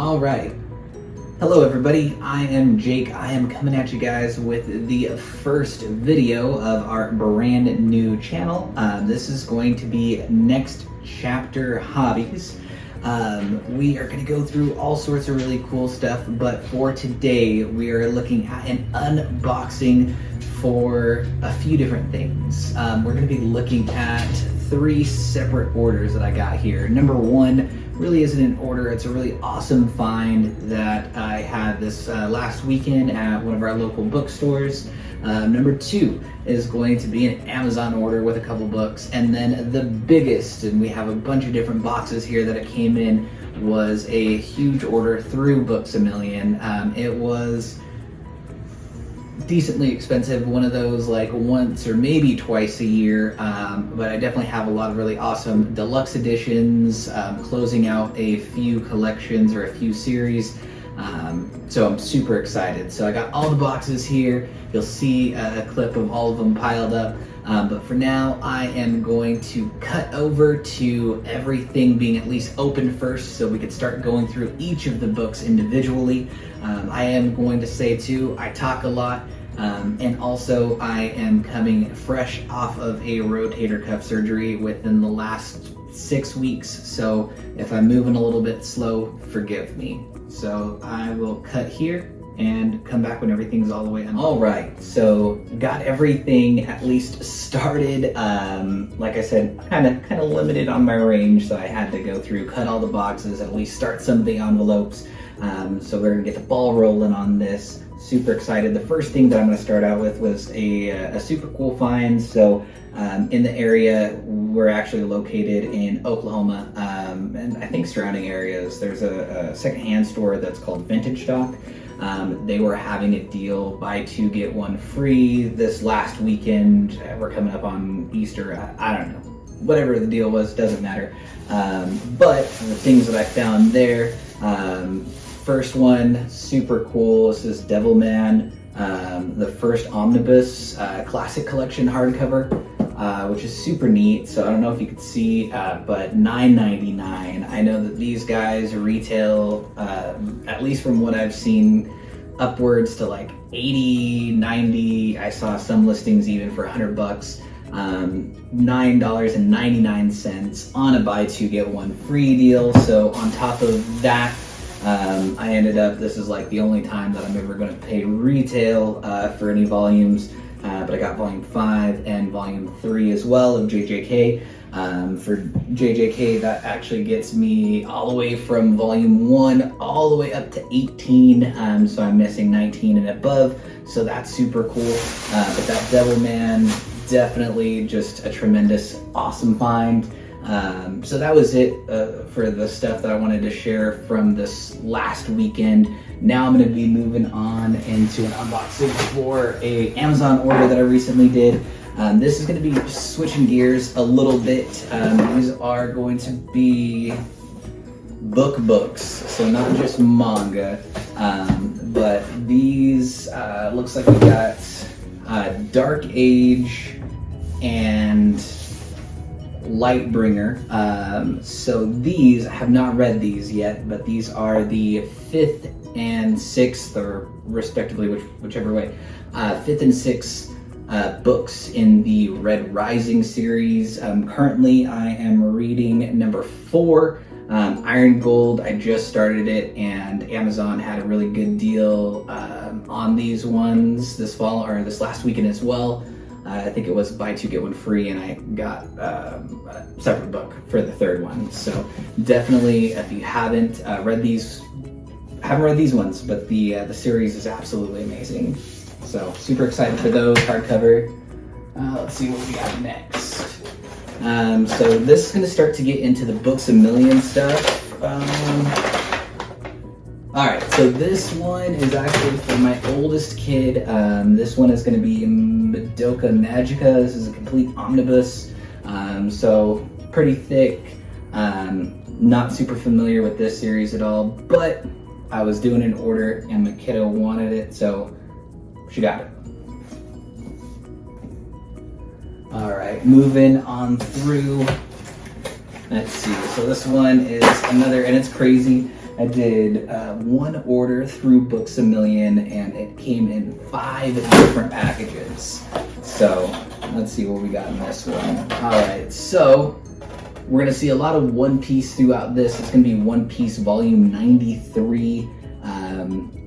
All right. Hello everybody, I am Jake. I am coming at you guys with the first video of our brand new channel. This is going to be Next Chapter Hobbies. We are going to go through all sorts of really cool stuff, but for today we are looking at an unboxing for a few different things. We're going to be looking at 3 separate orders that I got here. Number 1 really isn't an order, it's a really awesome find that I had this last weekend at one of our local bookstores. Number 2 is going to be an Amazon order with a couple books, and then the biggest, and we have a bunch of different boxes here that it came in, was a huge order through Books A Million. It was decently expensive, one of those like once or maybe twice a year, but I definitely have a lot of really awesome deluxe editions, closing out a few collections or a few series, so I'm super excited. So I got all the boxes here. You'll see a clip of all of them piled up, but for now I am going to cut over to everything being at least open first so we could start going through each of the books individually. I am going to say too, I talk a lot, and also I am coming fresh off of a rotator cuff surgery within the last 6 weeks, so if I'm moving a little bit slow, forgive me. So I will cut here and come back when everything's all the way in. All right, so got everything at least started. Like I said, kind of limited on my range, so I had to go through, cut all the boxes, at least start some of the envelopes. So we're gonna get the ball rolling on this. Super excited. The first thing that I'm gonna start out with was a super cool find. So in the area, we're actually located in Oklahoma, and I think surrounding areas, there's a secondhand store that's called Vintage Stock. They were having a deal, buy 2 get 1 free this last weekend. We're coming up on Easter, I don't know. Whatever the deal was, doesn't matter. But the things that I found there, first one, super cool. This is Devilman, the first omnibus classic collection hardcover, which is super neat. So I don't know if you could see, but $9.99. I know that these guys retail, at least from what I've seen, upwards to like 80, 90. I saw some listings even for $100. $9.99 on a buy 2 get 1 free deal. So on top of that, I ended up, this is like the only time that I'm ever going to pay retail for any volumes, but I got volume 5 and volume 3 as well of JJK. For JJK, that actually gets me all the way from volume 1 all the way up to 18, so I'm missing 19 and above, so that's super cool. But that Devilman, definitely just a tremendous, awesome find. So that was it for the stuff that I wanted to share from this last weekend. Now I'm going to be moving on into an unboxing for a Amazon order that I recently did. This is going to be switching gears a little bit. These are going to be books, so not just manga, but these looks like we got Dark Age and Lightbringer. So these, I have not read these yet, but these are the 5th and 6th, or respectively, whichever way, 5th and 6th books in the Red Rising series. Currently I am reading number 4, Iron Gold. I just started it, and Amazon had a really good deal on these ones this fall, or this last weekend as well. I think it was buy 2 get 1 free, and I got a separate book for the 3rd one. So definitely, if you haven't read these, ones, but the series is absolutely amazing. So super excited for those, hardcover. Let's see what we got next. So this is going to start to get into the Books A Million stuff. Alright, so this one is actually for my oldest kid. This one is going to be Madoka Magica. This is a complete omnibus, so pretty thick. Not super familiar with this series at all, but I was doing an order and my kiddo wanted it, so she got it. Alright, moving on through. Let's see, so this one is another, and it's crazy. I did one order through Books A Million, and it came in 5 different packages. So let's see what we got in this one. All right, so we're gonna see a lot of One Piece throughout this. It's gonna be One Piece volume 93.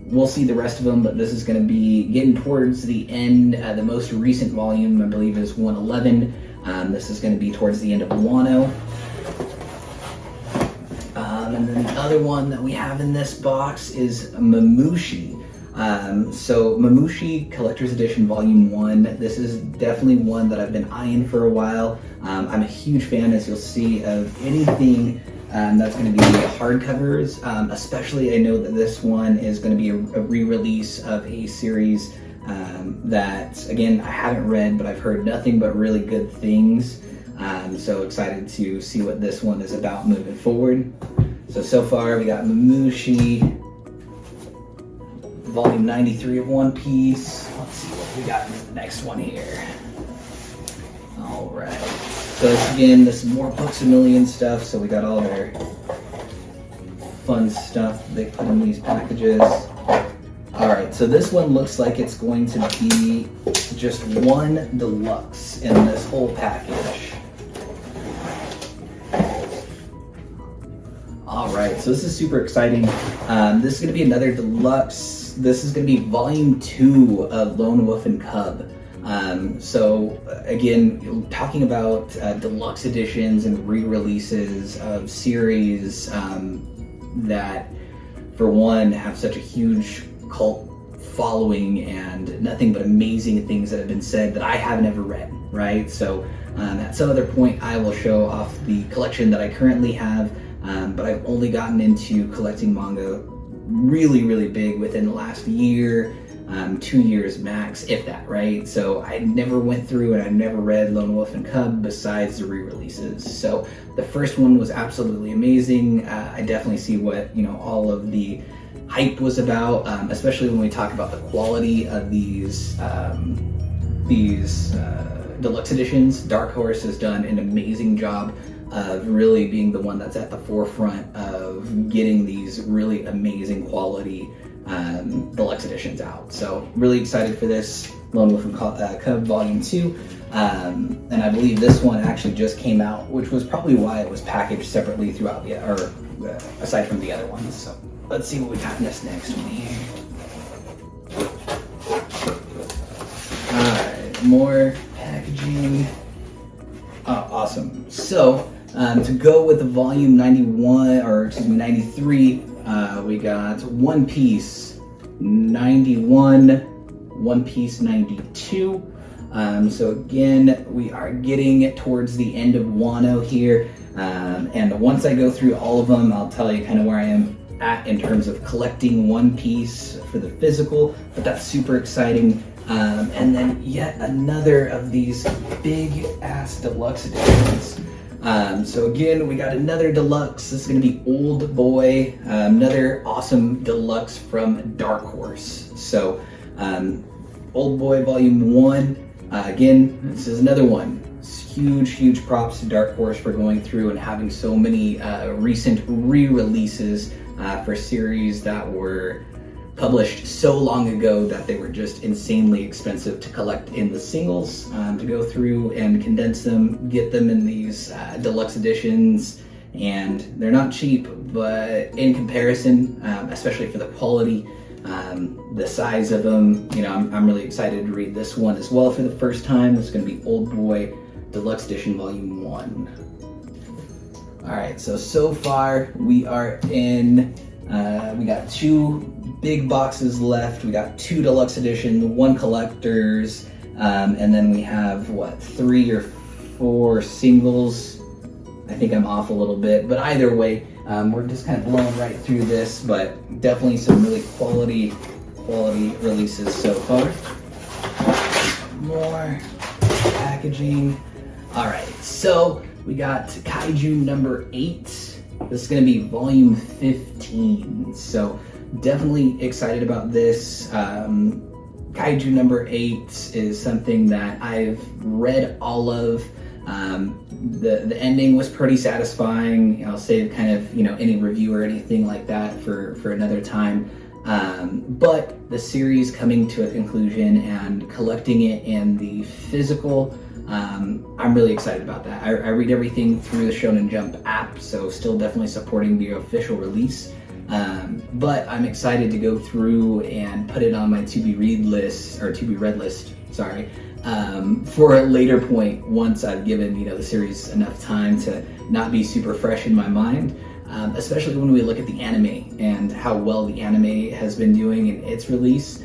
We'll see the rest of them, but this is going to be getting towards the end. The most recent volume, I believe, is 111. This is going to be towards the end of Wano. And then the other one that we have in this box is Mamushi. So Mamushi Collector's Edition Volume 1. This is definitely one that I've been eyeing for a while. I'm a huge fan, as you'll see, of anything that's going to be hardcovers, especially I know that this one is going to be a re-release of a series that, again, I haven't read, but I've heard nothing but really good things. So excited to see what this one is about moving forward. So far we got Mamushi, volume 93 of One Piece. Let's see what we got in the next one here. All right. So again, this is more Books A Million stuff, so we got all their fun stuff they put in these packages. Alright, so this one looks like it's going to be just one deluxe in this whole package. Alright, so this is super exciting. This is going to be another deluxe. This is going to be volume 2 of Lone Wolf and Cub. So again, talking about deluxe editions and re-releases of series that, for one, have such a huge cult following and nothing but amazing things that have been said that I haven't ever read, right? So at some other point I will show off the collection that I currently have, but I've only gotten into collecting manga really big within the last year. 2 years max, if that, right? So I never went through and I never read Lone Wolf and Cub besides the re-releases. So the first one was absolutely amazing. I definitely see what, all of the hype was about, especially when we talk about the quality of these deluxe editions. Dark Horse has done an amazing job of really being the one that's at the forefront of getting these really amazing quality deluxe editions out. So really excited for this Lone Wolf and Cub Volume 2. And I believe this one actually just came out, which was probably why it was packaged separately throughout aside from the other ones. So let's see what we got in this next one here. Alright, more packaging. Oh, awesome. So to go with the volume 93, we got One Piece 91, One Piece 92. So again, we are getting towards the end of Wano here. And once I go through all of them, I'll tell you kind of where I am at in terms of collecting One Piece for the physical, but that's super exciting. And then yet another of these big ass deluxe editions. So again, we got another deluxe. This is going to be Old Boy, another awesome deluxe from Dark Horse. So Old Boy Volume 1, again, this is another one. Huge props to Dark Horse for going through and having so many recent re-releases for series that were published so long ago that they were just insanely expensive to collect in the singles, to go through and condense them, get them in these deluxe editions, and they're not cheap, but in comparison, especially for the quality, the size of them, I'm really excited to read this one as well for the first time. It's going to be Old Boy Deluxe Edition Volume 1. Alright, so far we are in, we got 2 big boxes left. We got 2 deluxe edition, 1 collectors, and then we have 3 or 4 singles. I think I'm off a little bit, but either way, we're just kind of blowing right through this, but definitely some really quality releases so far. More packaging. All right, so we got Kaiju number 8. This is going to be volume 15. So definitely excited about this. Kaiju number 8 is something that I've read all of. The ending was pretty satisfying. I'll save kind of any review or anything like that for another time. But the series coming to a conclusion and collecting it in the physical, I'm really excited about that. I read everything through the Shonen Jump app, so still definitely supporting the official release. But I'm excited to go through and put it on my to be read list, or to be read list, sorry, for a later point once I've given the series enough time to not be super fresh in my mind. Especially when we look at the anime and how well the anime has been doing in its release.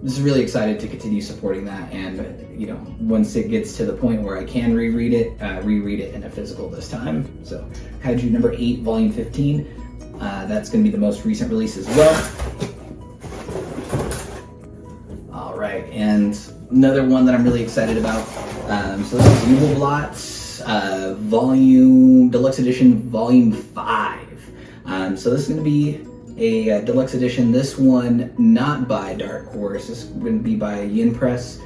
Just really excited to continue supporting that, and once it gets to the point where I can reread it in a physical this time. So Kaiju number 8, volume 15. That's going to be the most recent release as well. All right, and another one that I'm really excited about. So this is Evil Blot. Volume Deluxe Edition Volume 5. So this is going to be a deluxe edition. This one not by Dark Horse. This is going to be by Yin Press.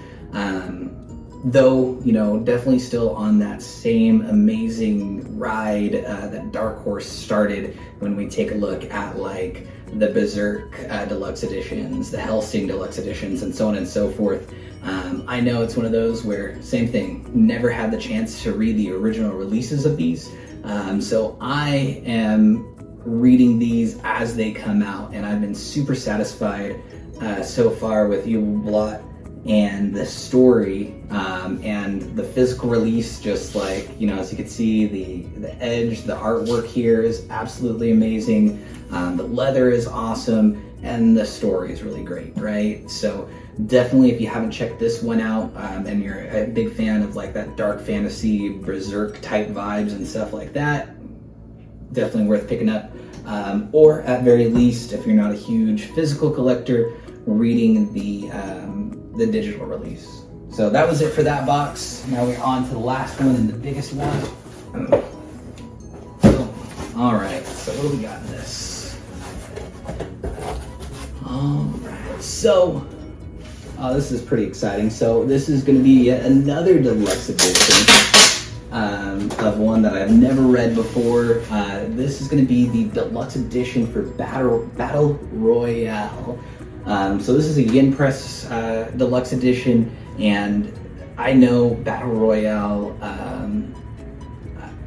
Though definitely still on that same amazing ride that Dark Horse started when we take a look at like the Berserk deluxe editions, the Hellsing deluxe editions, and so on and so forth. I know it's one of those where, same thing, never had the chance to read the original releases of these. So I am reading these as they come out, and I've been super satisfied so far with Evil Blot and the story, and the physical release. Just like, as you can see, the edge, the artwork here is absolutely amazing. The leather is awesome, and the story is really great, right? So definitely, if you haven't checked this one out, and you're a big fan of like that dark fantasy Berserk type vibes and stuff like that, definitely worth picking up. Or at very least, if you're not a huge physical collector, reading the digital release. So that was it for that box. Now we're on to the last one and the biggest one. All right, so what do we got in this? All right, so this is pretty exciting. So this is going to be yet another deluxe edition of one that I've never read before. This is going to be the deluxe edition for Battle Royale. So this is a Yin Press deluxe edition, and I know Battle Royale.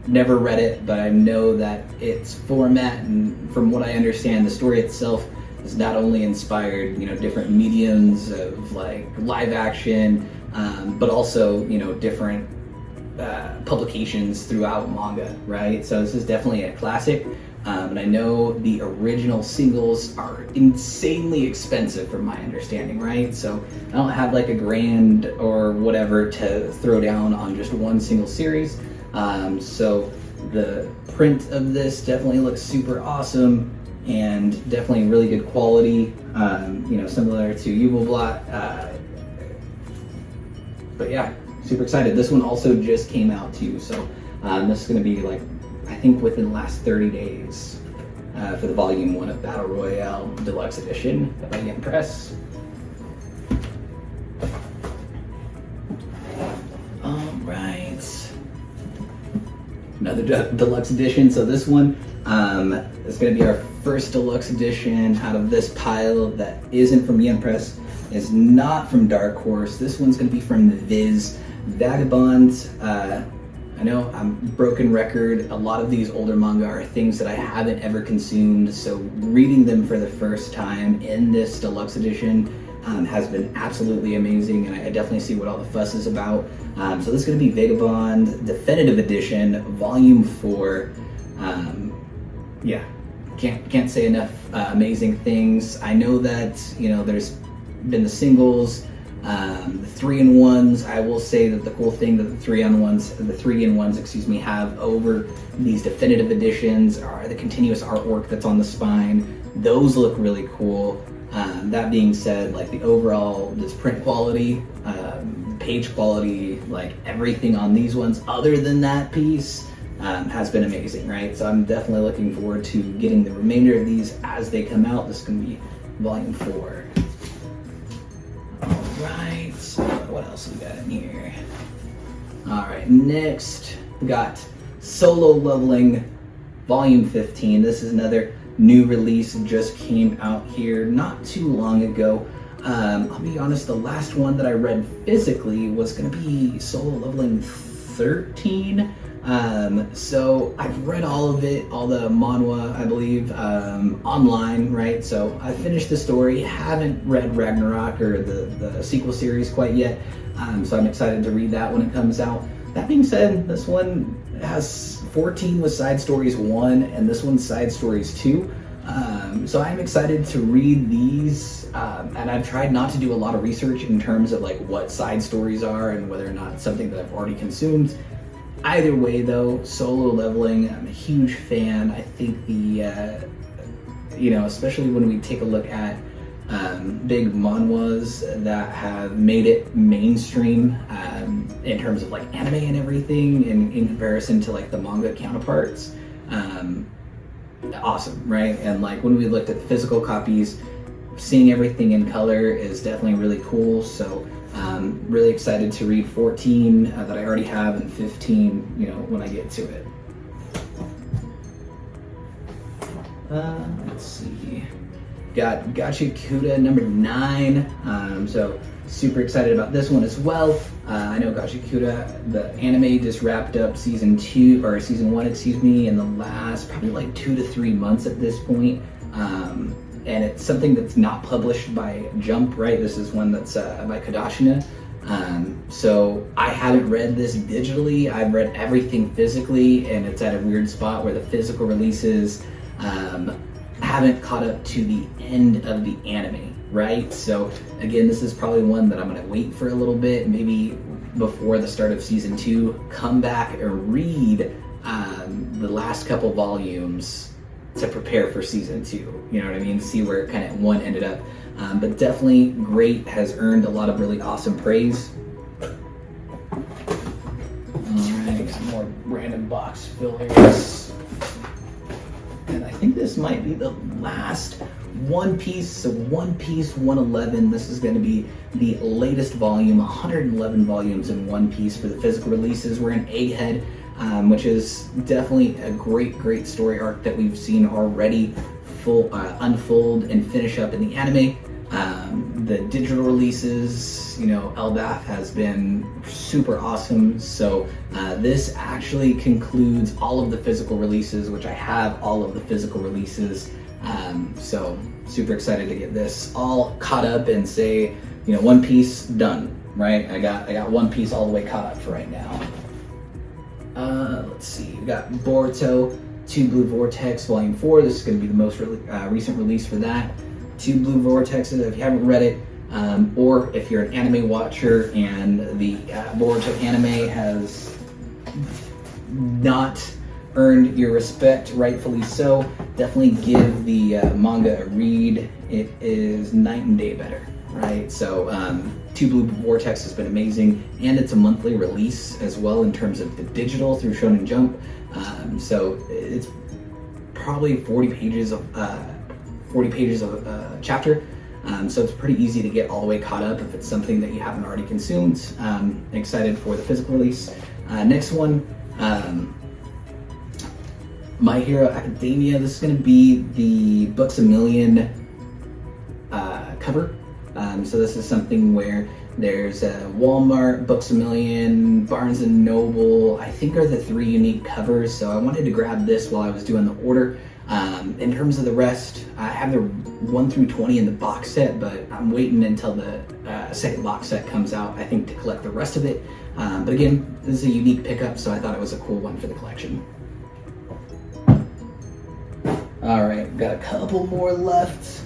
Never read it, but I know that its format, and from what I understand, the story itself is not only inspired, different mediums of like live action, but also, different publications throughout manga, right? So this is definitely a classic. And I know the original singles are insanely expensive from my understanding, right? So I don't have like $1,000 or whatever to throw down on just one single series. So the print of this definitely looks super awesome and definitely really good quality, similar to Evil Blot. But yeah, super excited. This one also just came out too, so this is going to be like, I think within the last 30 days for the volume 1 of Battle Royale Deluxe Edition by Yin Press. All right, another deluxe edition. So this one is going to be our first deluxe edition out of this pile that isn't from Yin Press, is not from Dark Horse. This one's going to be from Viz Vagabond. I know I'm broken record. A lot of these older manga are things that I haven't ever consumed, so reading them for the first time in this deluxe edition has been absolutely amazing, and I definitely see what all the fuss is about. So this is going to be Vagabond Definitive Edition, Volume 4. Yeah, can't say enough amazing things. I know that there's been the singles. The 3-in-1s, I will say that the cool thing that the 3-in-1s, have over these definitive editions are the continuous artwork that's on the spine. Those look really cool. That being said, like the overall just print quality, page quality, like everything on these ones other than that piece has been amazing, right? So I'm definitely looking forward to getting the remainder of these as they come out. This is going to be volume 4. Right, so what else we got in here? All right, next we got Solo Leveling Volume 15. This is another new release, just came out here not too long ago. I'll be honest, the last one that I read physically was going to be Solo Leveling 13. So I've read all of it, all the manhwa, I believe, online, right? So I finished the story, haven't read Ragnarok or the sequel series quite yet. So I'm excited to read that when it comes out. That being said, this one has 14 with side stories 1, and this one's side stories 2. So I'm excited to read these, and I've tried not to do a lot of research in terms of like what side stories are and whether or not it's something that I've already consumed. Either way though, Solo Leveling, I'm a huge fan. I think the, especially when we take a look at big manhwas that have made it mainstream in terms of like anime and everything in comparison to like the manga counterparts. Awesome, right? And like when we looked at the physical copies, seeing everything in color is definitely really cool. So really excited to read 14 that I already have, and 15 when I get to it. Let's see, got Gacha Kuda number 9. So super excited about this one as well. I know Gacha Kuda, the anime, just wrapped up season 1, excuse me, in the last probably like 2 to 3 months at this point. And it's something that's not published by Jump, right? This is one that's by Kodashina. So I haven't read this digitally. I've read everything physically, and it's at a weird spot where the physical releases haven't caught up to the end of the anime, right? So again, this is probably one that I'm gonna wait for a little bit, maybe before the start of season 2, come back and read the last couple volumes to prepare for season 2. You know what I mean? See where kind of one ended up. But definitely great, has earned a lot of really awesome praise. Alright, some more random box fillers. And I think this might be the last One Piece. So One Piece 111, this is going to be the latest volume, 111 volumes in One Piece for the physical releases. We're in Egghead, which is definitely a great story arc that we've seen already unfold and finish up in the anime. The digital releases, Elbaf has been super awesome. So this actually concludes all of the physical releases, which I have all of the physical releases. So super excited to get this all caught up and say, One Piece done, right? I got One Piece all the way caught up for right now. Let's see, we got Boruto 2 Blue Vortex Volume 4. This is going to be the most recent release for that. 2 Blue Vortexes, if you haven't read it, or if you're an anime watcher and the Boruto anime has not earned your respect, rightfully so, definitely give the manga a read. It is night and day better, right? So 2 Blue Vortex has been amazing, and it's a monthly release as well in terms of the digital through Shonen Jump. So it's probably 40 pages of chapter. So it's pretty easy to get all the way caught up if it's something that you haven't already consumed. Excited for the physical release. Next one, My Hero Academia. This is going to be the Books A Million cover. So this is something where there's Walmart, Books A Million, Barnes & Noble, I think are the 3 unique covers. So I wanted to grab this while I was doing the order. In terms of the rest, I have the 1 through 20 in the box set, but I'm waiting until the second box set comes out, I think, to collect the rest of it. But again, this is a unique pickup, so I thought it was a cool one for the collection. All right, got a couple more left.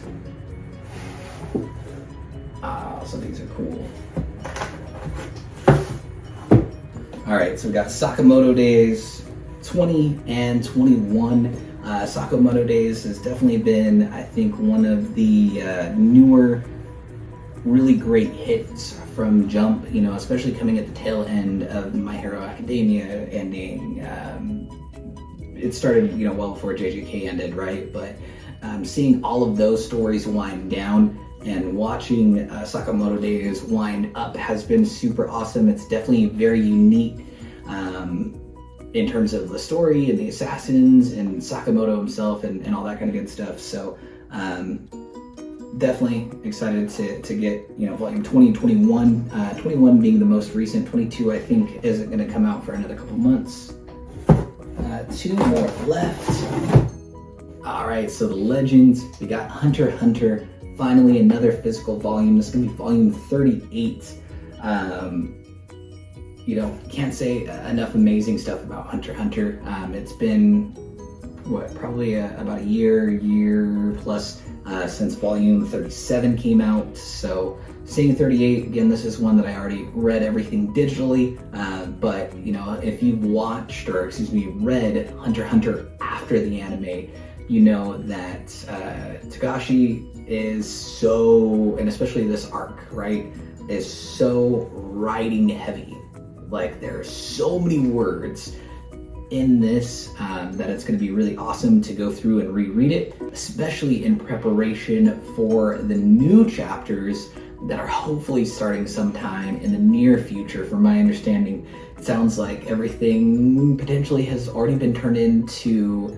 So these are cool. All right, so we got Sakamoto Days 20 and 21. Sakamoto Days has definitely been, I think, one of the newer, really great hits from Jump, especially coming at the tail end of My Hero Academia ending. It started, well before JJK ended, right? But seeing all of those stories wind down and watching Sakamoto Days wind up has been super awesome. It's definitely very unique in terms of the story and the assassins and Sakamoto himself and all that kind of good stuff. So definitely excited to get, you know, volume 20 and 21, 21 being the most recent. 22 I think isn't going to come out for another couple months. 2 more left. All right, so the Legends, we got Hunter x Hunter, finally another physical volume. This is gonna be volume 38. You know, can't say enough amazing stuff about Hunter x Hunter. It's been, what, probably about a year plus since volume 37 came out. So seeing 38, again, this is one that I already read everything digitally, but you know, if you've watched, or excuse me, read Hunter x Hunter after the anime, you know that Togashi is so, and especially this arc, right, is so writing heavy. Like, there are so many words in this that it's going to be really awesome to go through and reread it, especially in preparation for the new chapters that are hopefully starting sometime in the near future. From my understanding, it sounds like everything potentially has already been turned into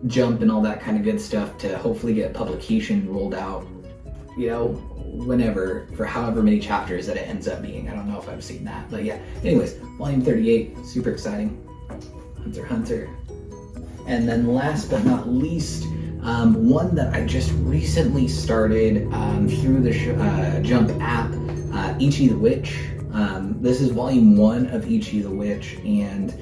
Jump and all that kind of good stuff to hopefully get publication rolled out, you know, whenever, for however many chapters that it ends up being. I don't know if I've seen that, but yeah. Anyways, volume 38, super exciting. Hunter x Hunter. And then last but not least, one that I just recently started through the Jump app, Ichi the Witch. This is volume 1 of Ichi the Witch, and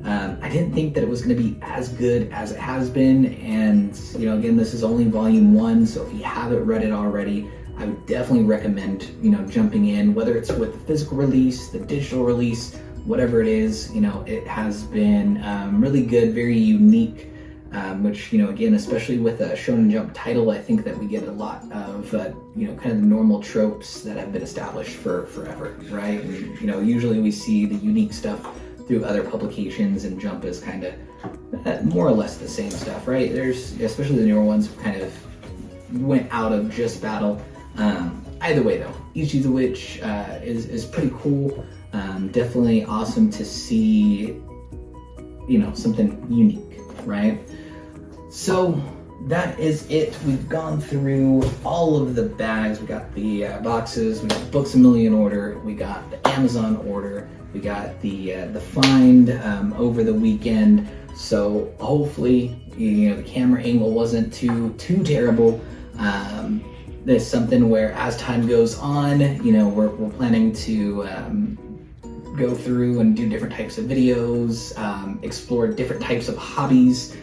I didn't think that it was going to be as good as it has been. And, you know, again, this is only volume 1, so if you haven't read it already, I would definitely recommend, you know, jumping in, whether it's with the physical release, the digital release, whatever it is. You know, it has been really good, very unique, which, you know, again, especially with a Shonen Jump title, I think that we get a lot of, you know, kind of the normal tropes that have been established for forever, right? And, you know, usually we see the unique stuff through other publications, and Jump is kind of more or less the same stuff, right? There's, especially the newer ones, kind of went out of just battle. Either way though, Ichi the Witch is pretty cool. Definitely awesome to see, you know, something unique, right? So that is it. We've gone through all of the bags. We got the boxes, we got Books A Million order, we got the Amazon order, we got the find over the weekend. So hopefully, you know, the camera angle wasn't too terrible. There's something where, as time goes on, you know, we're planning to go through and do different types of videos, explore different types of hobbies,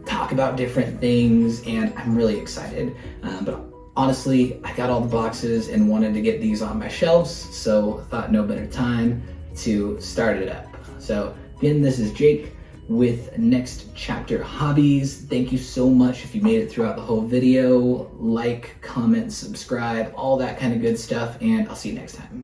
talk about different things, and I'm really excited. But honestly, I got all the boxes and wanted to get these on my shelves, so thought no better time to start it up. So again, this is Jake with Next Chapter Hobbies. Thank you so much if you made it throughout the whole video. Like, comment, subscribe, all that kind of good stuff, and I'll see you next time.